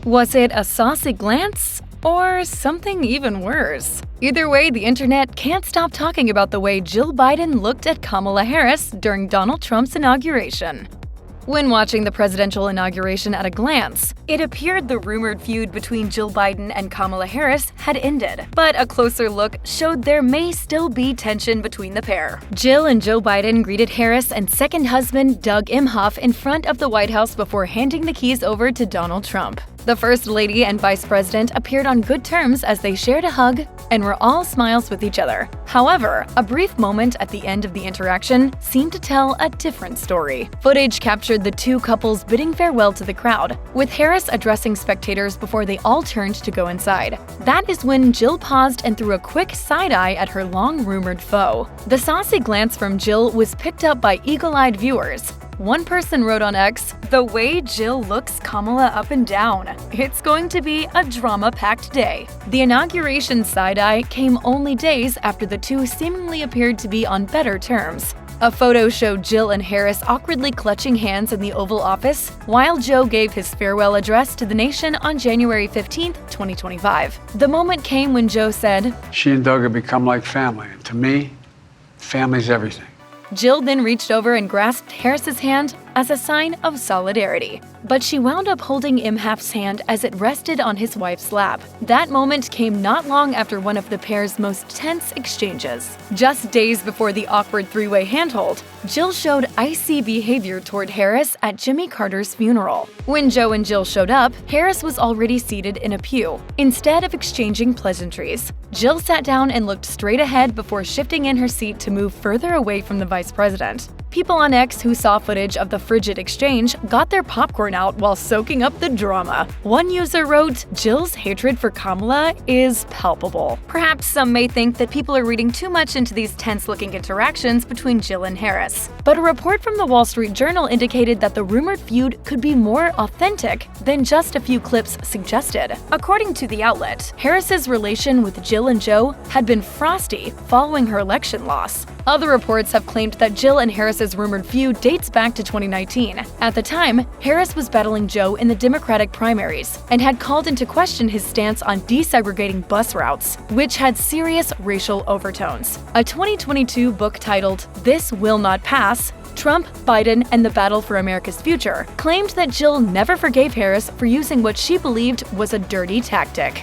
Was it a saucy glance? Or something even worse? Either way, the internet can't stop talking about the way Jill Biden looked at Kamala Harris during Donald Trump's inauguration. When watching the presidential inauguration at a glance, it appeared the rumored feud between Jill Biden and Kamala Harris had ended. But a closer look showed there may still be tension between the pair. Jill and Joe Biden greeted Harris and second husband Doug Imhoff in front of the White House before handing the keys over to Donald Trump. The First Lady and Vice President appeared on good terms as they shared a hug and were all smiles with each other. However, a brief moment at the end of the interaction seemed to tell a different story. Footage captured the two couples bidding farewell to the crowd, with Harris addressing spectators before they all turned to go inside. That is when Jill paused and threw a quick side-eye at her long-rumored foe. The saucy glance from Jill was picked up by eagle-eyed viewers. One person wrote on X, "The way Jill looks Kamala up and down. It's going to be a drama-packed day." The inauguration side-eye came only days after the two seemingly appeared to be on better terms. A photo showed Jill and Harris awkwardly clutching hands in the Oval Office, while Joe gave his farewell address to the nation on January 15, 2025. The moment came when Joe said, "She and Doug have become like family, and to me, family's everything." Jill then reached over and grasped Harris's hand as a sign of solidarity. But she wound up holding Imhoff's hand as it rested on his wife's lap. That moment came not long after one of the pair's most tense exchanges. Just days before the awkward three-way handhold, Jill showed icy behavior toward Harris at Jimmy Carter's funeral. When Joe and Jill showed up, Harris was already seated in a pew. Instead of exchanging pleasantries, Jill sat down and looked straight ahead before shifting in her seat to move further away from the vice president. People on X who saw footage of the frigid exchange got their popcorn out while soaking up the drama. One user wrote, "Jill's hatred for Kamala is palpable." Perhaps some may think that people are reading too much into these tense-looking interactions between Jill and Harris. But a report from the Wall Street Journal indicated that the rumored feud could be more authentic than just a few clips suggested. According to the outlet, Harris's relation with Jill and Joe had been frosty following her election loss. Other reports have claimed that Jill and Harris's rumored feud dates back to 2019. At the time, Harris was battling Joe in the Democratic primaries and had called into question his stance on desegregating bus routes, which had serious racial overtones. A 2022 book titled "This Will Not Pass: Trump, Biden, and the Battle for America's Future" claimed that Jill never forgave Harris for using what she believed was a dirty tactic.